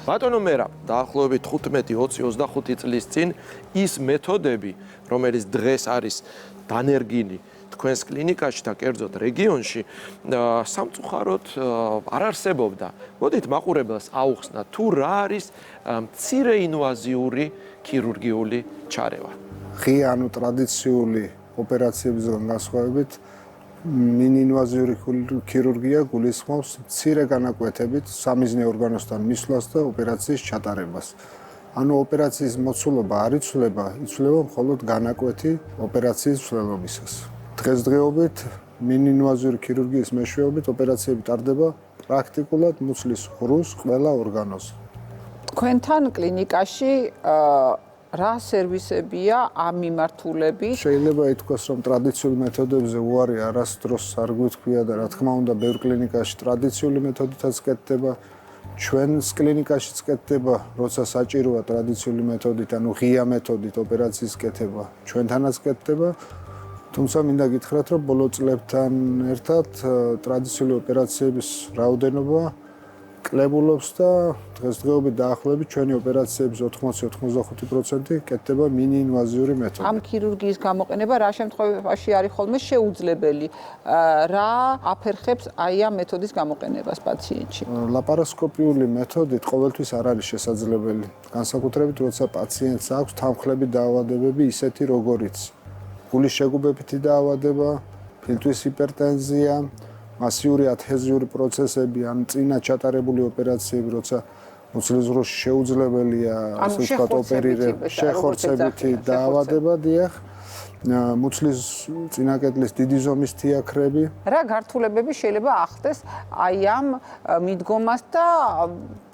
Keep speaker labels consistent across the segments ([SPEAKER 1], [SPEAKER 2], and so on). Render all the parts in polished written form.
[SPEAKER 1] ბატონო მერაბ, დაახლოებით 15-20-25 წლის წინ ის მეთოდები, რომელიც დღეს არის დანერგილი თქვენს კლინიკაში და კერძოდ რეგიონში, სამწუხაროდ არ არსებობდა. მოდით მაყურებელს აუხსნათ, თუ რა არის მცირე ინვაზიური ქირურგიული ჩარევა.
[SPEAKER 2] ღია ანუ ტრადიციული ოპერაციებისგან განსხვავებით, მინინვაზიური ქირურგია გულისხმობს მცირე განაკვეთებით სამიზნე ორგანოსთან მისვლას და ოპერაციის ჩატარებას. ანუ ოპერაციის მოცულობა არ იცვლება, იცვლება მხოლოდ განაკვეთი ოპერაციის მსვლელობისას. დღესდღეობით მინინვაზიური ქირურგიის მეშვეობით ოპერაციები ტარდება პრაქტიკულად მუცლის ღრუს ყველა ორგანოზე.
[SPEAKER 3] თქვენთან კლინიკაში რა სერვისებია ამ მიმართულებით?
[SPEAKER 2] შეიძლება ითქვას, რომ ტრადიციული მეთოდებზე უარი არასდროს არ გვიქვია და რა თქმა უნდა, ბევრ კლინიკაში ტრადიციული მეთოდითაც კეთდება. ჩვენს კლინიკაშიც კეთდება, როცა საჭიროა ტრადიციული მეთოდით, ანუ ღია მეთოდით ოპერაციის კეთება, ჩვენთანაც კეთდება. თუმცა მინდა გითხრათ, რომ ბოლო წლებთან ერთად ტრადიციული ოპერაციების რაოდენობა კლებულობს და დღესდღეობით დაახლოებით ჩვენი ოპერაციების 80-85% კეთდება მინინვაზიური მეთოდით.
[SPEAKER 3] ამ ქირურგიის გამოყენება რა შემთხვევაში არის ხოლმე შეუძლებელი? რა აფერხებს აი ამ მეთოდის გამოყენებას პაციენტში?
[SPEAKER 2] ლაპარასკოპიული მეთოდით ყოველთვის არ არის შესაძლებელი. განსაკუთრებით, როცა პაციენტს აქვს თანხლებით დაავადებები ისეთი როგორიც გულის შეგუბებითი დაავადება, ფილტვის ჰიპერტენზია, მასიური ადჰეზიური პროცესები, ან წინა ჩატარებული ოპერაციები, როცა მუცლის ღრუში შეუძლებელია, ასე ვთქვათ, ოპერირება, შეხორცებითი დაავადება, დიახ, მუცლის წინაკედლის დიდი ზომის თიაქრები.
[SPEAKER 3] რა გართულებები შეიძლება ახდეს აი ამ მიდგომას და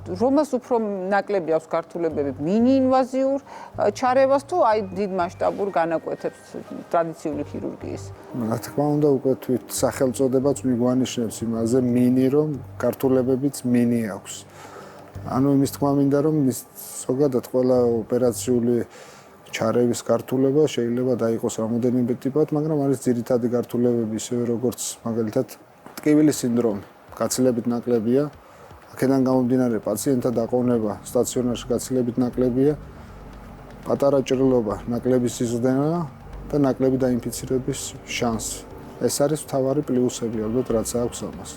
[SPEAKER 3] რომელს უფრო ნაკლები აქვს გართულებები მინინვაზიურ ჩარევას თუ აი დიდ მასშტაბურ განაკვეთებს ტრადიციული ქირურგიის?
[SPEAKER 2] რა თქმა უნდა, უკვე თვით სახელწოდებაც მიგვანიშნებს იმაზე მინი, რომ გართულებებიც მინი აქვს. ანუ იმის თქმა მინდა, რომ ზოგადად ყველა ოპერაციული ჩარევის გართულება შეიძლება დაიყოს რამოდენიმე ტიპად, მაგრამ არის ძირითადი გართულებები, ისევე როგორც მაგალითად ტკივილის სინდრომი, გაცილებით ნაკლებია. აქედან გამომდინარე პაციენტთა დაყოვნება სტაციონარში გაცილებით ნაკლებია, პატარა ჭრილობა, ნაკლები სიზრდენა და ნაკლები დაინფიცირების შანსი. ეს არის მთავარი პლუსები, ალბათ, რაც აქვს ამას.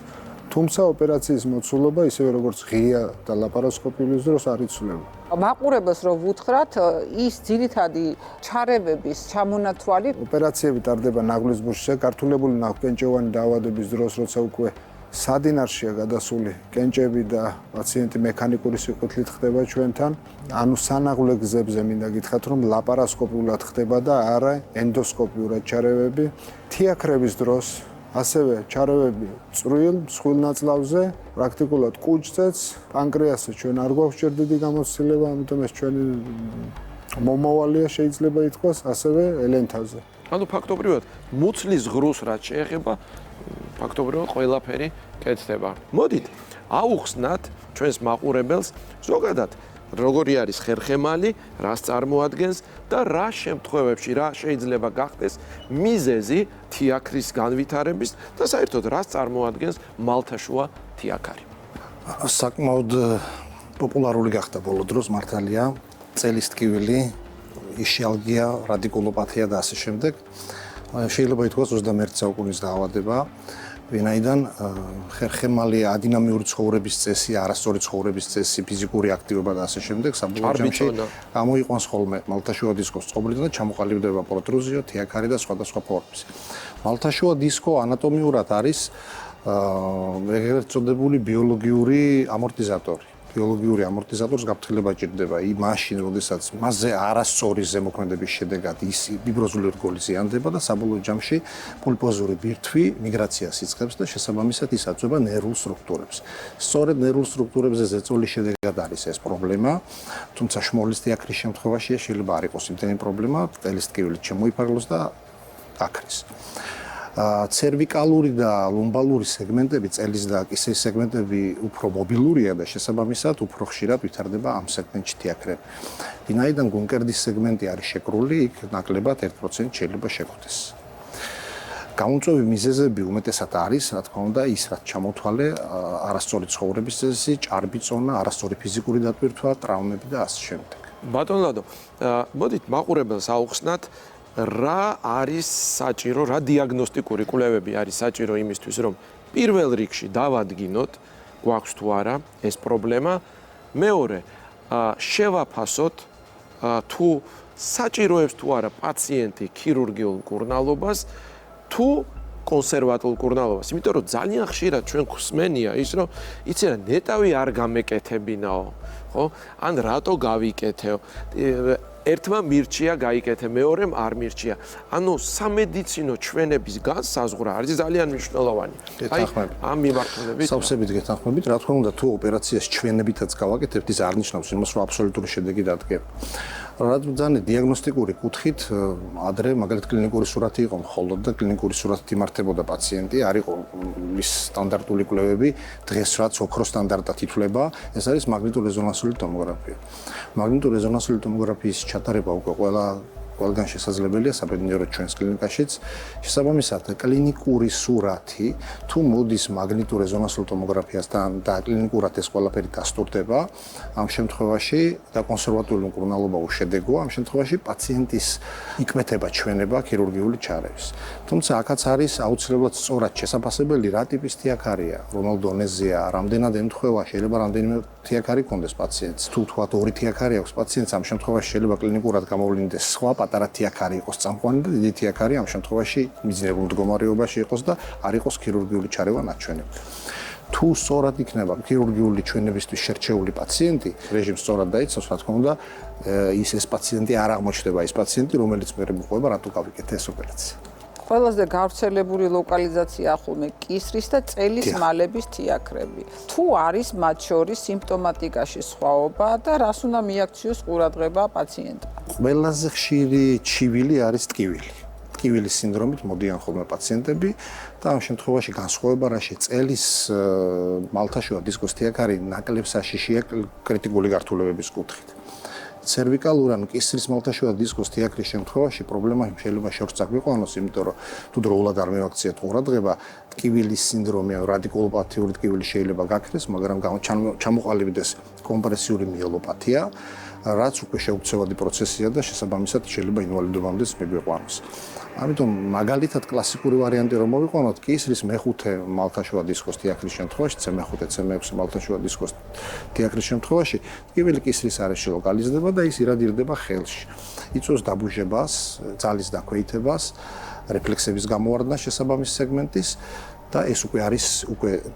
[SPEAKER 2] თუმცა ოპერაციის მოცულობა ისევე როგორც ღია და ლაპარასკოპიის დროს არ იცვლება.
[SPEAKER 3] მაყურებელს რო ვუთხრათ, ის ძირითადი ჩარევების ჩამონათვალი
[SPEAKER 2] ოპერაციები ტარდება ნაღლის ბურჯზე, გართულებული ნავკენჭოვანი დაავადების დროს, როცა უკვე სადინარშია გადასული კენჭები და პაციენტი მექანიკური სიკვდილით ხდება ჩვენთან, ანუ სანაღვლე გზებზე მინდა გითხრათ, რომ ლაპარასკოპიულად ხდება და არა ენდოსკოპიურად ჩარევები. თიაქრების დროს ასევე ჩარევები წვრილ, მსხვილ ნაწლავზე, პრაქტიკულად კუჭზეც, პანკრეასზე ჩვენ არ გვაქვს ჯერ დიდი გამოცდილება, ამიტომ ეს ჩვენი მომავალია შეიძლება ითქვას, ასევე ელენთაზე.
[SPEAKER 1] ანუ ფაქტობრივად მუცლის ღრუს რაც შეეხება ფაქტობრივად ყველაფერი კეთდება. მოდით, აუხსნათ ჩვენს მაყურებელს ზოგადად როგორი არის ხერხემალი, რას წარმოადგენს და რა შემთხვევებში რა შეიძლება გახდეს მიზეზი თიაქრის განვითარების და საერთოდ რას წარმოადგენს მალთაშუა თიაქარი.
[SPEAKER 4] საკმაოდ პოპულარული გახდა ბოლო დროს მართალია წელის ტკივილი, იშიალგია, რადიკულოპათია და ასე შემდეგ. შეიძლება ითქვას 21 საუკუნის დაავადება, ვინაიდან ხერხემალი ადინამიური ცხოვრების წესი, არასწორი ცხოვრების წესი, ფიზიკური აქტივობა და ასე შემდეგ საბოლოო ჯამში გამოიყვანს ხოლმე მალთაშუა დისკოს წყობილიდან და ჩამოყალიბდება პროტრუზია, თიაქარი და სხვადასხვა ფორმის. მალთაშუა დისკო ანატომიურად არის ეგრეთ წოდებული ბიოლოგიური ამორტიზატორი. ბიოლოგიური ამორტიზატორს გაფრთხილება ჭირდება მაშინ, როდესაც მასზე არასწორი ზემოქმედების შედეგად ის ვიბროზული რგოლი ზიანდება და საბოლოო ჯამში პულპოზური ბირთვი მიგრაციას იწყებს და შესაბამისად ის აწვება ნერვულ სტრუქტურებს. სწორედ ნერვულ სტრუქტურებზე ზეწოლის შედეგად არის ეს პრობლემა, თუმცა შმოლის თიაქრის შემთხვევაში შეიძლება არ იყოს იმდენი პრობლემა, წელის ტკივილით შემოიფარგლოს და აქრის. ცერვიკალური და ლომბალური სეგმენტები, წელის და კისრის სეგმენტები უფრო მობილურია და შესაბამისად უფრო ხშირად ვითარდება ამ სეგმენტში თიაქრები. ვინაიდან გონკერდის სეგმენტი არის შეკრული, იქ ნაკლებად 1% შეიძლება შეგვხვდეს. გამომწვევი მიზეზები უმეტესად არის, რა თქმა უნდა, ის რაც ჩამოთვალე, არასწორი ცხოვრების წესი, ჭარბი წონა, არასწორი ფიზიკური დატვირთვა, ტრავმები და ასე შემდეგ.
[SPEAKER 1] ბატონ ლადო, მოდით მაყურებელს აუხსნათ, რა არის საჭირო, რა დიაგნოსტიკური კვლევები არის საჭირო იმისთვის, რომ პირველ რიგში დავადგინოთ, გვაქვს თუ არა ეს პრობლემა, მეორე, შევაფასოთ თუ საჭიროებს თუ არა პაციენტი ქირურგიულ მკურნალობას თუ კონსერვატულ მკურნალობას, იმიტომ რომ ძალიან ხშირად ჩვენ გვსმენია ის, რომ იცი რა, ნეტავი არ გამეკეთებინაო, ხო? ან რატო გავიკეთეო? ერთმა მირჩია გაიკეთე, მეორემ არ მირჩია. ანუ სამედიცინო ჩვენების განსაზღვრა არის ძალიან მნიშვნელოვანი. ამ მიმართულებით
[SPEAKER 4] სავსებით გეთანხმებით, რა თქმა უნდა, თუ ოპერაციას ჩვენებითაც გავაკეთებთ, ის არ ნიშნავს იმას, რომ აბსოლუტური შედეგი დადგება. რადგან დიაგნოსტიკური კუთხით ადრე მაგალითად კლინიკური სურათი იყო მხოლოდ და კლინიკური სურათით იმართებოდა პაციენტი, არ იყო ის სტანდარტული კვლევები, დღეს რაც ოქროს სტანდარტად ითვლება, ეს არის მაგნიტურ-რეზონანსული ტომოგრაფია. მაგნიტურ-რეზონანსული ტომოგრაფიის ჩატარება უკვე ყველგან შესაძლებელია საბედნიეროდ ჩვენს კლინიკაშიც. შესაბამისად, კლინიკური სურათი თუ მოდის მაგნიტურ-რეზონანსულ ტომოგრაფიასთან და კლინიკურად ეს ყველაფერი დასტურდება, ამ შემთხვევაში და კონსერვატული მკურნალობა უშედეგოა, ამ შემთხვევაში პაციენტის იკვეთება ჩვენება ქირურგიული ჩარევის. თუმცა აქაც არის აუცილებლად სწორად შესაძლებელი რა ტიპის თიაქარია, რომელ დონეზეა, რამდენად ემთხვევა, შეიძლება რამდენიმე თიაქარი კონდეს პაციენტს. თუ თქვათ ორი თიაქარი აქვს პაციენტს, ამ შემთხვევაში შეიძლება კლინიკურად გამოვლინდეს სხვა პატარა თიაქარი იყოს წამყვანი და დიდი თიაქარი ამ შემთხვევაში მიძინებულ მდგომარეობაში იყოს და არ იყოს ქირურგიული ჩარევა ნაჩვენები. თუ სწორად იქნება ქირურგიული ჩვენებისთვის შერჩეული პაციენტი, რეჟიმს სწორად დაიცავს, რა თქმა უნდა, ეს პაციენტი არ აღმოჩნდება, ის პაციენტი, რომელიც მე მეყვება, რატო გავიკეთე ეს ოპერაცია.
[SPEAKER 3] ყველაზე გავრცელებული ლოკალიზაცია ახლა კისრის და წელის მალების თიაქრები. თუ არის მათ შორის სიმპტომატიკაში სხვაობა და რას უნდა მიაქციოს ყურადღება პაციენტმა?
[SPEAKER 4] ყველაზე ხშირი ჩივილი არის ტკივილი. ტკივილის სინდრომით მოდიან ხოლმე პაციენტები და ამ შემთხვევაში განსხვავება რაში წელის მალთაშუა დისკოს თიაქარი ნაკლებ საშიშია კრიტიკული გართულებების კუთხით. cervical ან კისრის მალთაშუა დისკოს თიაქრის შემთხვევაში პრობლემა შეიძლება შორს წაგვიყვანოს, იმიტომ რომ თუ დროულად არ მივაქციეთ ყურადღება, ტკივილის სინდრომი ან რადიკულოპათიური ტკივილი შეიძლება გაქრეს, მაგრამ ჩამოყალიბდეს კომპრესიული მიელოპათია, რაც უკვე შეუცვლელი პროცესია და შესაბამისად შეიძლება ინვალიდობამდეც მიგვიყვანოს. ამიტომ მაგალითად კლასიკური ვარიანტი რომ მოვიყვანოთ, კისრის მეხუთე მალთაშუა დისკოს თიაქრის შემთხვევაში, C5, C6 მალთაშუა დისკოს თიაქრის შემთხვევაში, ტკივილი კისრის არეში ლოკალიზდება და ის ირადირდება ხელში. იწვევს დაბუჟებას, ძალის დაქვეითებას, რეფლექსების გამოვარდნას შესაბამის სეგმენტის და ეს უკვე არის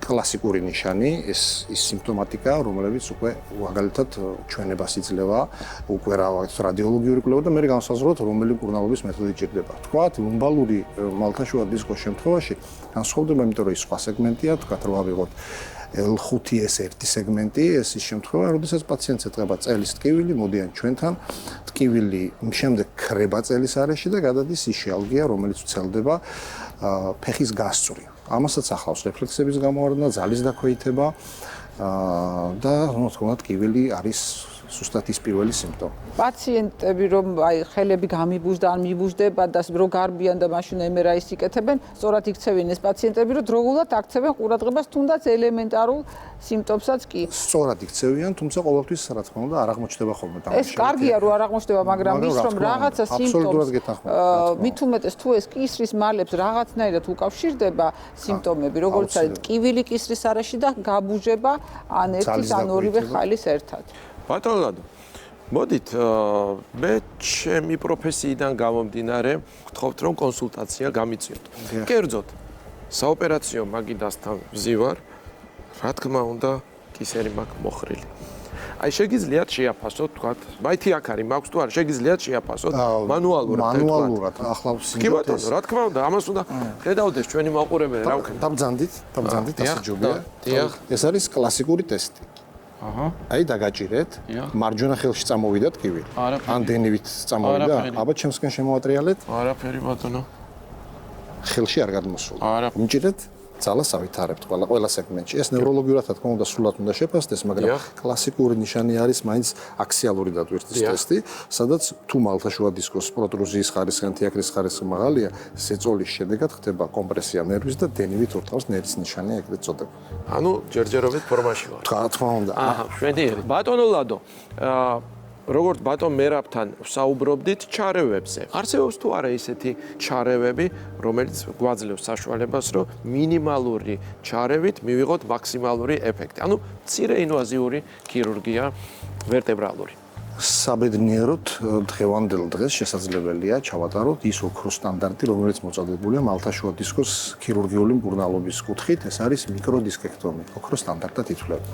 [SPEAKER 4] კლასიკური ნიშანი, ეს სიმპტომატიკა, რომელიც უკვე მაგალითად ჩვენებას იძლევა, უკვე რადიოლოგიური კვლევა და მე განსაზღვროთ, რომელი მკურნალობის მეთოდი ჭირდება. თქვათ, ლუმბალური მალთაშუა დისკოს შემთხვევაში განსხვავდება, იმიტომ რომ ის სხვა სეგმენტია, თქვათ, რომ ავიღოთ L5S1 სეგმენტი, ეს ის შემთხვევა, როდესაც პაციენტს ეთყება წელის ტკივილი, მოდიან ჩვენთან, ტკივილი შემდეგ ქრება წელის არეში და გადადის ისიალგია, რომელიც ვრცელდება ფეხის გასწვრივ. ამასაც ახლავს რეფლექსების გამოვარდნა, ძალის დაქვეითება და რა თქმა უნდა, ტკივილი არის სუსტად ის პირველი სიმპტომი.
[SPEAKER 3] პაციენტები რომ ხელები გამიბუჟდა ან მიბუჟდება და რო გარბიან და მაშინ MRI-ს იკეთებენ, სწორად იქცევენ ეს პაციენტები, რომ დროულად აქცევენ ყურადღებას თუნდაც ელემენტარულ სიმპტომსაც კი.
[SPEAKER 4] სწორად იქცევიან, თუმცა ყოველთვის რა თქმა უნდა არ აღმოჩნდება ხოლმე დამუშავება.
[SPEAKER 3] ეს კარგია რომ არ აღმოჩნდება, მაგრამ ის რომ რაღაცა სიმპტომს მით უმეტეს თუ ეს კისრის მალებს რაღაცნაირად უკავშირდება სიმპტომები, როგორც არის ტკივილი კისრის არეში და გაბუჟება ან ერთის ან ორივე ხალის ერთად.
[SPEAKER 1] ბატონ ლადო, მოდით, მე ჩემი პროფესიიდან გამომდინარე, ვთხოვთ რომ კონსულტაცია გამიწიოთ. კერძოდ, საოპერაციო მაგიდასთან ვზივარ, რა თქმა უნდა, კისერი მაქვს მოხრილი. აი შეგიძლიათ შეაფასოთ, თქვათ, აი თიაქარი მაქვს თუ არა, შეგიძლიათ შეაფასოთ მანუალურად.
[SPEAKER 4] მანუალურად, ახლა
[SPEAKER 1] კი ბატონო, რა თქმა უნდა, ამას უნდა ხედავდეს ჩვენი მაყურებელი, რა ვქნა.
[SPEAKER 4] დაბძანდით, ასე ჯობია. ეს არის კლასიკური ტესტი. აი დაგაჭირეთ, მარჯვენა ხელში წამოვიდა ტკივილი. ან დენივით წამოვიდა, აბა ჩემსკენ შემოატრიალეთ.
[SPEAKER 1] არაფერი ბატონო.
[SPEAKER 4] ხელში არ გადმოსულა. მიჭირეთ? ძალას ავითარებთ ყველა სეგმენტში. ეს ნევროლოგიურად რა თქმა უნდა სულად უნდა შეფასდეს, მაგრამ კლასიკური ნიშანი არის მაინც აქსიალური დატვირთვის ტესტი, სადაც თუ მალთაშუა დისკოს პროტრუზიის ხარისხი, ანთიაქრის ხარისხი მაღალია, ზეწოლის შედეგად ხდება კომპრესია ნერვის და დენივით ურთავს ნერვის ნიშანი ეგრეთ წოდება.
[SPEAKER 1] ანუ ჯერჯერობით ფორმაში ვარ.
[SPEAKER 4] რა თქმა უნდა.
[SPEAKER 1] შვენიერი. ბატონო ლადო, როგორც ბატონ მერაბთან საუბრობდით ჩარევებზე. არსებობს თუ არა ისეთი ჩარევები, რომელიც გვაძლევს საშუალებას, რომ მინიმალური ჩარევით მივიღოთ მაქსიმალური ეფექტი. ანუ მცირე ინვაზიური ქირურგია ვერტებრალური.
[SPEAKER 4] საბედნიეროდ დღევანდელ დღეს შესაძლებელია ჩავატაროთ ის ოქროს სტანდარტი, რომელიც მოწოდებულია მალთაშუა დისკოს ქირურგიული მკურნალობის კუთხით, ეს არის მიკროდისკექტომი. ოქროს სტანდარტად ითვლება.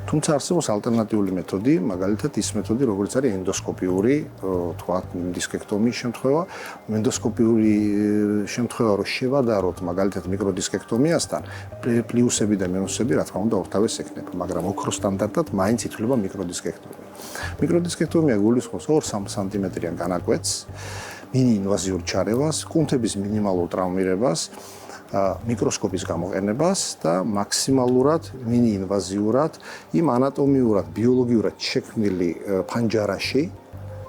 [SPEAKER 4] თუმცა არსებობს ალტერნატიული მეთოდი, მაგალითად ის მეთოდი, როგორც არის ენდოსკოპიური, თქვათ, დისკექტომიის შემთხვევა. ენდოსკოპიური შემთხვევა რო შევადაროთ, მაგალითად მიკროდისკექტომიასთან, პლუსები და მინუსები, რა თქმა უნდა, ორთავეს ექნება, მაგრამ ოქროს სტანდარტად მაინც ითვლება მიკროდისკექტომია. მიკროდისკექტომია გულისხმობს 2-3 სანტიმეტრიან განაკვეთს, მინიინვაზიურ ჩარევას, კუნთების მინიმალურ ტრავმირებას, მიკროსკოპის გამოყენებას და მაქსიმალურად მინიინვაზიურად იმ ანატომიურად, ბიოლოგიურად შექმნილი ფანჯარაში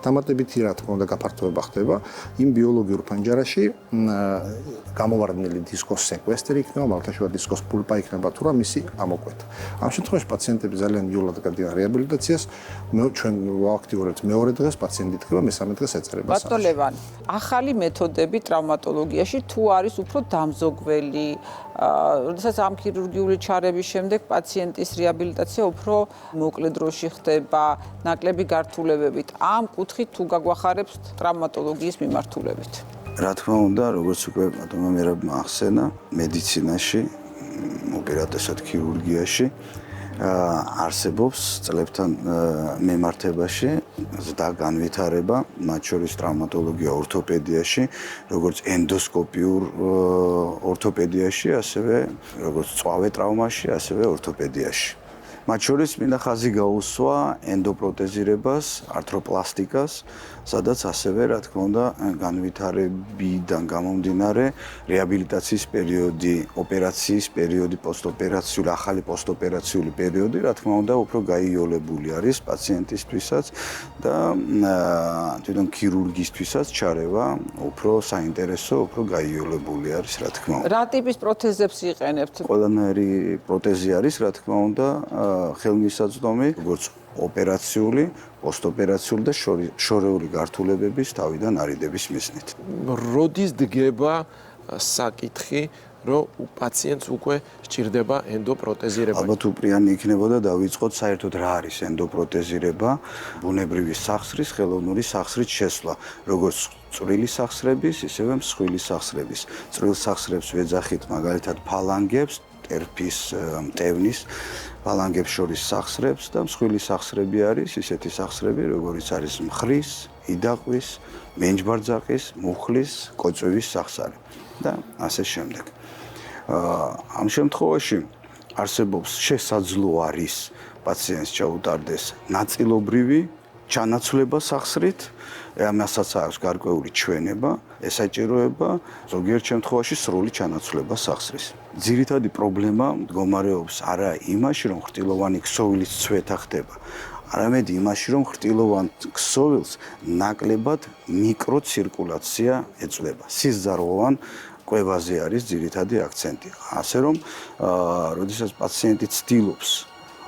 [SPEAKER 4] დამატებითი რა თქმა უნდა გაფართოება ხდება იმ ბიოლოგიურ ფანჯარაში გამოვარდნილი დისკოს სეკვესტერი იქნება, მალთაშუა დისკოს პულპა იქნება თუ რა მისი ამოკვეთა. ამ შემთხვევაში პაციენტები ძალიან იოლად გადიან რეაბილიტაციას, ჩვენ ვაქტიურებთ მეორე დღეს, პაციენტი დგება, მესამე დღეს ეწერება.
[SPEAKER 3] ბატონ ლევან, ახალი მეთოდები ტრავმატოლოგიაში თუ არის უფრო დამზოგველი, როდესაც ამ ქირურგიული ჩარების შემდეგ პაციენტის რეაბილიტაცია უფრო მოკლე დროში ხდება, ნაკლები გართულებებით. ამ კუთხით თუ გაგვახარებს ტრავმატოლოგიის მიმართულებით.
[SPEAKER 5] რა თქმა უნდა, როგორც უკვე ბატონმა მერაბმა ახსენა, მედიცინაში, უპირატესად ქირურგიაში არსებობს წლებთან მემართებაში და განვითარება, მათ შორის ტრავმატოლოგია, ორთოპედიაში, როგორც ენდოსკოპიურ ორთოპედიაში, ასევე როგორც წვავე ტრავმაში, ასევე ორთოპედიაში. მათ შორის მინდა ხაზი გაუსვა ენდოპროტეზირებას, ართროპლასტიკას, სადაც ასევე რა თქმა უნდა განვითარებიდან გამომდინარე რეაბილიტაციის პერიოდი, ოპერაციის პერიოდი, პოსტოპერაციული, ახალი პოსტოპერაციული პერიოდი, რა თქმა უნდა, უფრო გაიოლებული არის პაციენტისთვისაც და თვითონ ქირურგისთვისაც ჩარევა უფრო საინტერესო, უფრო გაიოლებული არის, რა თქმა უნდა.
[SPEAKER 3] რა ტიპის პროთეზებს იყენებთ?
[SPEAKER 5] ყველანაირი პროტეზი არის, რა თქმა უნდა, ხელმისაწვდომი, როგორც ოპერაციული, პოსტოპერაციული და შორეული გართულებების თავიდან არიდების მიზნით.
[SPEAKER 1] როდის დგება საკითხი, რომ პაციენტს უკვე სჭირდება ენდოპროტეზირება?
[SPEAKER 5] ალბათ უპრიანი იქნებოდა დავიწყოთ საერთოდ რა არის ენდოპროტეზირება, ბუნებრივი სახსრის, ხელოვნური სახსრით შესვლა, როგორც წვრილი სახსრების, ისევე მსხვილი სახსრების. წვრილ სახსრებს ვეძახით მაგალითად ფალანგებს, ტერფის, მტევნის ფალანგებს შორის სახსრებს და მსხვილი სახსრები არის ისეთი სახსრები, როგორიც არის მხრის, იდაყვის, მენჯბარძაყის, მუხლის, კოწვევის სახსარი და ასე შემდეგ. ამ შემთხვევაში არსებობს შესაძლო არის პაციენტს ჩაუტარდეს ნაწილობრივი ჩანაცვლება სახსრით, ამასაც აქვს გარკვეული ჩვენება, ესაჭიროება ზოგიერთ შემთხვევაში სრული ჩანაცვლება სახსრის. ძირითადი პრობლემა მდგომარეობს არა იმაში, რომ ხრტილოვანი ქსოვილის ცვეთა ხდება, არამედ იმაში, რომ ხრტილოვან ქსოვილს ნაკლებად მიკროცირკულაცია ეწვება. სიზაროვან კვებაზე არის ძირითადი აქცენტი. ასე რომ, როდესაც პაციენტი ცდილობს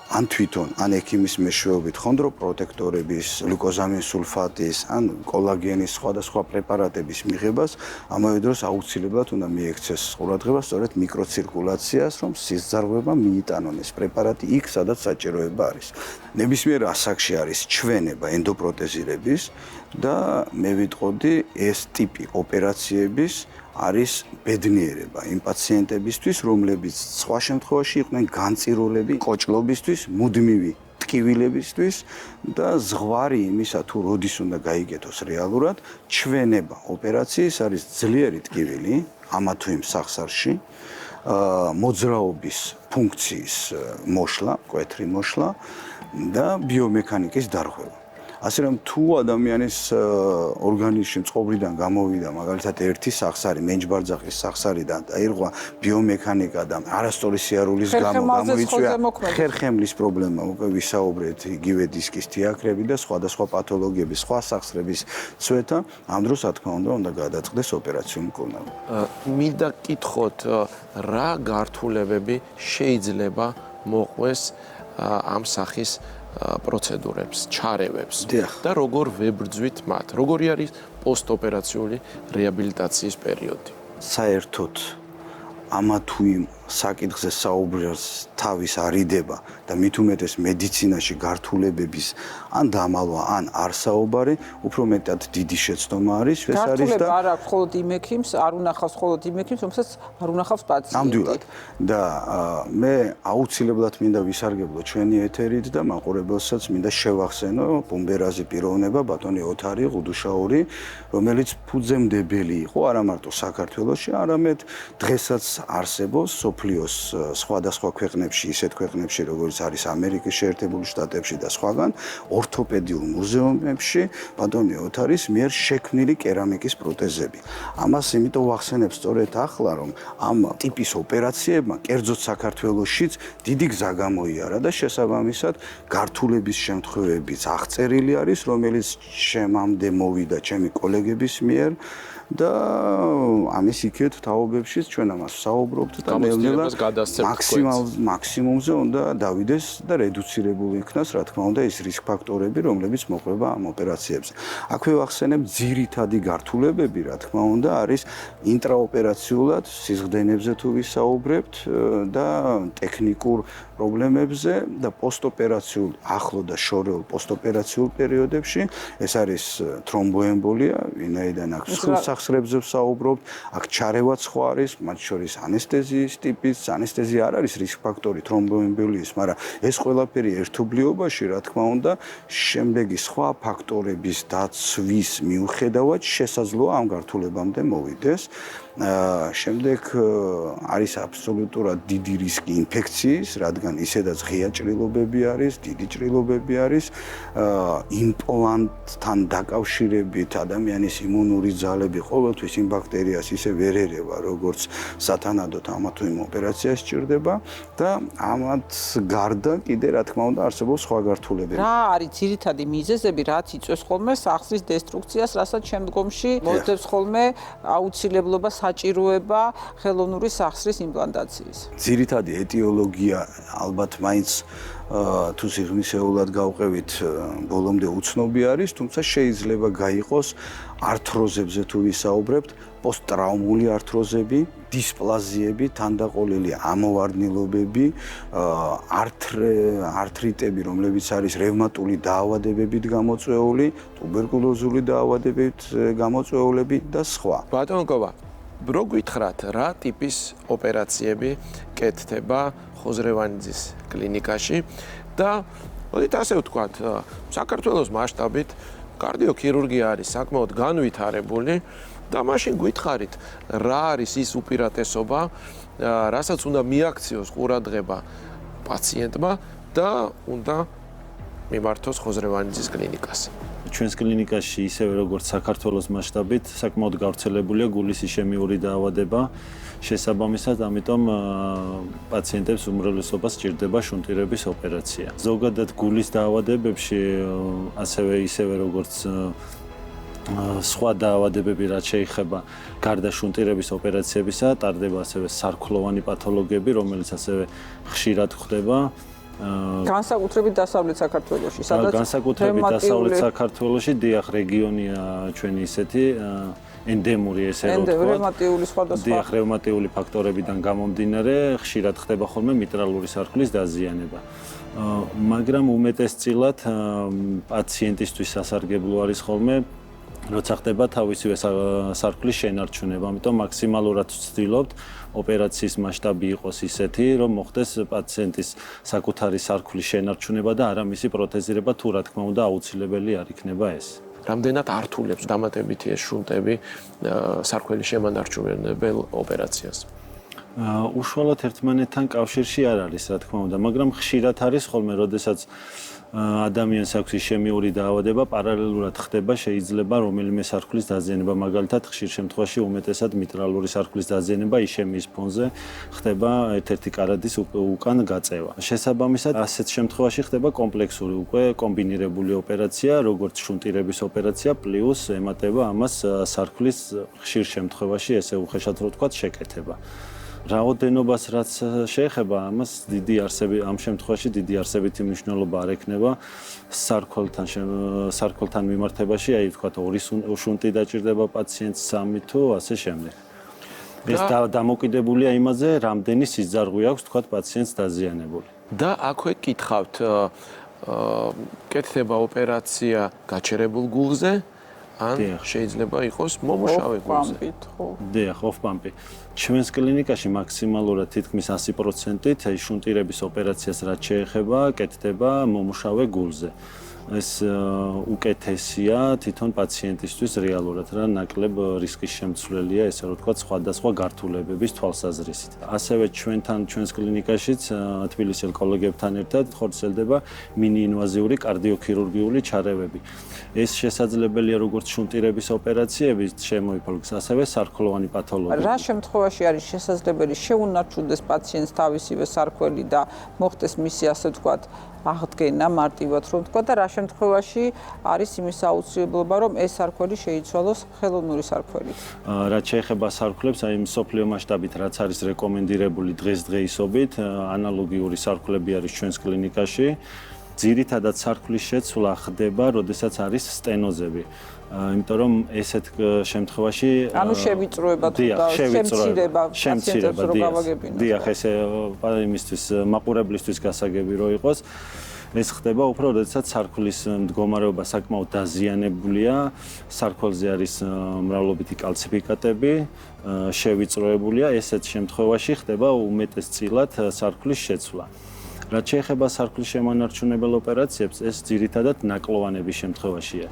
[SPEAKER 5] ან თვითონ, ან ექიმის მეშვეობით ხონდროპროტექტორების, გლუკოზამინ სულფატის, ან კოლაგენის სხვადასხვა პრეპარატების მიღებას, ამავე დროს აუცილებლად უნდა მიექცეს ყურადღება სწორედ მიკროცირკულაციას, რომ სიზარღვება მიიტანონ ეს პრეპარატი იქ, სადაც საჭიროება არის. ნებისმიერ ასაკში არის ჩვენება ენდოპროტეზირების და მე ვიტყოდი ეს ტიპი ოპერაციების არის ბედნიერება იმ პაციენტებისთვის, რომლებიც სხვა შემთხვევაში იყვნენ განწირულები კოჭლობისთვის, მუდმივი ტკივილებისთვის და ზღვარი იმისა თუ როდის უნდა გაიგეთოს რეალურად, ჩვენება ოპერაციის არის ძლიერი ტკივილი ამა თუ იმ სახსარში, მოძრაობის ფუნქციის მოშლა, მკვეთრი მოშლა და ბიომექანიკის დარღვევა. ასე რომ თუ ადამიანის ორგანიზმში მწყობრიდან გამოვიდა მაგალითად ერთი სახსარი, მენჯბარძახის სახსარი და აირღვა ბიომექანიკა და არასწორი სიარულის გამო გამოიწვია ხერხემლის პრობლემა, უკვე ვისაუბრეთ, იგივე დისკის თიაქრები და სხვადასხვა პათოლოგიები, სხვა სახსრების ცვეთა, ამ დროს რა თქმა უნდა გადაწყდეს ოპერაციული მკურნალობა.
[SPEAKER 1] მინდა გკითხოთ, რა გართულებები შეიძლება მოყვეს ამ სახის პროცედურებს, ჩარევებს და როგორ ვებრძვით მათ? როგორი არის პოსტოპერაციული რეაბილიტაციის პერიოდი?
[SPEAKER 5] საერთოდ ამა თუ იმ საკითხზე საუბრას თავის არიდება და მით უმეტეს მედიცინაში გართულებების ან დამალვა ან არსაობარი უფრო მეტად დიდი შეცდომა არის ეს არის და
[SPEAKER 3] არ აქვს მხოლოდ იმ ექიმს, არ უნახავს მხოლოდ იმ ექიმს, რომელსაც არ უნახავს პაციენტი.
[SPEAKER 5] ნამდვილად და მე აუცილებლად მინდა ვისარგებლო ჩვენი ეთერით და მაყურებელსაც მინდა შევახსენო ბომბერაზი პიროვნება ბატონი ოთარი ღუდუშაური, რომელიც ფუძემდებელი იყო არა მარტო საქართველოში, არამედ დღესაც არსებობს სოფლიოს სხვადასხვა ქვეყნებში, ისეთ ქვეყნებში, როგორც არის ამერიკის შეერთებული შტატებში და სხვაგან, ორთოპედიულ მუზეუმებში ბატონი ოთარის მიერ შექმნილი კერამიკის პროტეზები. ამას იმიტომ ვახსენებ სწორედ ახლა, რომ ამ ტიპის ოპერაციებმა, კერძოდ საქართველოშიც დიდი გზა გამოიარა და შესაბამისად გართულების შემთხვევებიც აღწერილი არის, რომელიც შემამდე მოვიდა ჩემი კოლეგების მიერ და ამის იქეთ თაობებშიც ჩვენ ამას ვსაუბრობთ და ნელ-ნელა მაქსიმუმზე უნდა დავიდეს და რედუცირებული იქნას, რა თქმა უნდა, ის რისკ ფაქტორები, რომლებიც მოყვება ამ ოპერაციებზე. აქვე ვახსენებ ძირითადი გართულებები, რა თქმა უნდა, არის ინტრაოპერაციულად სიზღდენებზე თუ ვისაუბრებთ და ტექნიკურ პრობლემებზე და პოსტოპერაციულ ახლო და შორეულ პოსტოპერაციულ პერიოდებში ეს არის თრომბოემბოლია, ვინაიდან აქ სახსრებზე ვსაუბრობთ, აქ ჩარევაც ხო არის, მათ შორის ანესთეზიის ტიპის, ანესთეზია არ არის რისკ ფაქტორი თრომბოემბოლიის, მაგრამ ეს ყველაფერი ერთობლიობაში, რა თქმა უნდა, შემდეგი სხვა ფაქტორების დაცვის მიუხედავად შესაძლოა ამ გართულებამდე მოვიდეს. შემდეგ არის აბსოლუტურად დიდი რისკი ინფექციის, რადგან ისედაც ღია ჭრილობები არის, დიდი ჭრილობები არის, იმპლანტთან დაკავშირებით ადამიანის იმუნური ძალები ყოველთვის იმ ბაქტერიას ისე ვერ ერევა, როგორც სათანადოდ ამა თუ იმ ოპერაციას სჭირდება და ამათ გარდა კიდე რა თქმა უნდა არსებობს სხვა გართულებები.
[SPEAKER 3] რა არის ძირითადი მიზეზები, რაც იწვევს ხოლმე სახსრის დესტრუქციას, რასაც შემდგომში მოძებს ხოლმე აუცილებლობა საჭიროება ხელოვნური სახსრის იმპლანტაციის.
[SPEAKER 5] ძირითადი ეტიოლოგია ალბათ მაინც თუ სიღრმისეულად გავყევით ბოლომდე უცნობი არის, თუმცა შეიძლება გაიყოს ართროზებზე თუ ვისაუბრებთ, პოსტტრაუმული ართროზები, დისპლაზიები, თანდაყოლილი ამოვარდნილობები, ართრიტები, რომლებიც არის რევმატული დაავადებებით გამოწვეული, ტუბერკულოზული დაავადებებით გამოწვეულები და სხვა.
[SPEAKER 1] ბატონო კოვა, რო გითხრათ, რა ტიპის ოპერაციები კეთდება ხოზრევანიძის კლინიკაში და მოდით ასე ვთქვათ, საქართველოს მასშტაბით კარდიოქირურგია არის საკმაოდ განვითარებული და მაშინ გითხარით, რა არის ის უპირატესობა, რასაც უნდა მიაქციოს ყურადღება პაციენტმა და უნდა მიმართოს ხოზრევანიძის კლინიკას.
[SPEAKER 6] ჩვენს კლინიკაში ისევე როგორც საქართველოს მასშტაბით საკმაოდ გავრცელებულია გულის ისემიური დაავადება. შესაბამისად, ამიტომ პაციენტებს უმრავლესობას სჭირდება შუნტირების ოპერაცია. ზოგადად გულის დაავადებებში ასევე ისევე როგორც სხვა დაავადებები, რაც შეეხება გარდა შუნტირების ოპერაციებისა, ტარდება ასევე სარქლოვანი პათოლოგიები, რომელიც ასევე ხშირად ხდება.
[SPEAKER 3] განსაკუთრებით დასავლეთ საქართველოში, სადაც
[SPEAKER 6] განსაკუთრებით დასავლეთ საქართველოში დიახ რეგიონია ჩვენი ისეთი ენდემური ესე რომ ვთქვათ.
[SPEAKER 3] რევმატიული სხვადასხვა.
[SPEAKER 6] დიახ რევმატიული ფაქტორებიდან გამომდინარე, ხშირად ხდება ხოლმე მიტრალური სარკმლის დაზიანება. მაგრამ უმეტესწილად პაციენტისთვის სასარგებლო არის ხოლმე როცა ხდება თავისივე სარკმლის შენარჩუნება, ამიტომ მაქსიმალურად ვცდილობთ ოპერაციის მასშტაბი იყოს ისეთი, რომ მოხდეს პაციენტის საკუთარი სარკმლის შენარჩუნება და არა მისი პროთეზირება, თუ რა თქმა უნდა აუცილებელი არ იქნება ეს.
[SPEAKER 1] რამდენად ართულებს დამატებითი ეს შუნტები სარკმლის შემანარჩუნებელ ოპერაციას?
[SPEAKER 6] უშუალოდ ერთმანეთთან კავშირში არ არის, რა თქმა უნდა, მაგრამ ხშირად არის ხოლმე, როდესაც ადამიანს აქვს ისემიური დაავადება, პარალელურად ხდება შეიძლება რომელიმე სარქლის დაზიანება, მაგალითად ხშირ შემთხვევაში უმეტესად მიტრალური სარქლის დაზიანება ისემიის ფონზე ხდება ერთ-ერთი კარადის უკან გაწევა. შესაბამისად, ასეთ შემთხვევაში ხდება კომპლექსური უკვე კომბინირებული ოპერაცია, როგორც შუნტირების ოპერაცია, პლუს ემატება ამას სარქლის ხშირ შემთხვევაში, ესე უხეშად რო ვთქვათ, შეკეთება. რაოდენობას რაც შეეხება ამას ამ შემთხვევაში დიდი არსებითი მნიშვნელობა არ ექნება სარქოლთან მიმართებაში, აი ვთქვათ 2 შუნტი დაჭირდება პაციენტს 3 თუ ასე შემდეგ. ეს დამოკიდებულია იმაზე, რამდენი სიძარღვი აქვს ვთქვათ პაციენტს დაზიანებული.
[SPEAKER 1] და აქვე კითხავთ, კეთდება ოპერაცია გაჩერებულ გულზე, ან შეიძლება იყოს მომუშავე გულზე.
[SPEAKER 6] დიახ, ოფ-პამპი. ჩვენს კლინიკაში მაქსიმალურად თითქმის 100%-ით შუნტირების ოპერაციას რაც შეეხება, კეთდება მომუშავე გულზე. ეს უკეთესია თვითონ პაციენტისთვის რეალურად, რა ნაკლებ რისკის შემცვლელია, ესე რომ ვთქვათ, სხვადასხვა გართულებების თვალსაზრისით. ასევე ჩვენს კლინიკაშიც თბილისელ კოლეგებთან ერთად ხორციელდება მინიინვაზიური კარდიოქირურგიული ჩარევები. ეს შესაძლებელია როგორც შუნტირების ოპერაციების შემოიფარგლოს, ასევე სარქლოვანი პათოლოგია.
[SPEAKER 3] რა შემთხვევაში არის შესაძლებელი შეუნარჩუნდეს პაციენტს თავისივე სარქველი და მოხდეს მისი ასე ვთქვათ აღდგენა მარტივად რომ ვთქვა და რა შემთხვევაში არის იმის აუცილებლობა რომ ეს სარქველი შეიცვალოს ხელოვნური სარქველით.
[SPEAKER 6] რაც შეეხება სარქვლებს, აი მსოფლიო მასშტაბით რაც არის რეკომენდირებული დღესდღეობით, ანალოგიური სარქვლები არის ჩვენს კლინიკაში. ძირითადად სარქლის შეცვლა ხდება, როდესაც არის სტენოზები. იმიტომ რომ ესეთ შემთხვევაში
[SPEAKER 3] ანუ შევიწროება თუ შემცირება პაციენტებს რო გავაგებინოთ.
[SPEAKER 6] დიახ, ესე იმისთვის მაყურებლისთვის გასაგები რო იყოს. ეს ხდება უფრო, როდესაც სარქლის მდგომარეობა საკმაოდ დაზიანებულია, სარქველზე არის მრავლობითი კალციფიკატები, შევიწროებულია, ესეთ შემთხვევაში ხდება უმეტესწილად სარქლის შეცვლა. რაც შეეხება სარქლის შემონარჩუნებელ ოპერაციებს, ეს ძირითადად ნაკლოვანების შემთხვევაშია.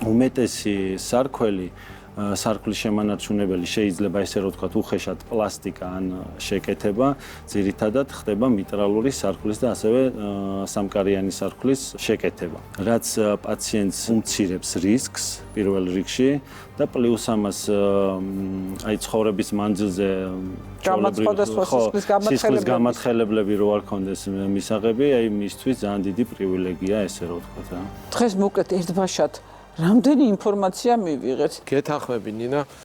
[SPEAKER 6] უმეტესი სარქველი სარქლის შემონარჩუნებელი შეიძლება ესე რომ ვთქვათ უხეშად პლასტიკა ან შეკეთება, ძირითადად ხდება მიტრალური სარქლის და ასევე სამკარიანი სარქლის შეკეთება. რაც პაციენტს უმცირებს რისკს პირველ რიგში და პლუს ამას აი ცხოვრების მანძილზე სისხლის გამათხელებლები რო არ ქონდეს მისაღები, აი მისთვის ძალიან დიდი პრივილეგია ესე რომ ვთქვათ რა.
[SPEAKER 3] დღეს მოკლედ ერთბაშად რამდენი ინფორმაცია მივიღეთ?
[SPEAKER 1] გეთანხმები ნინა.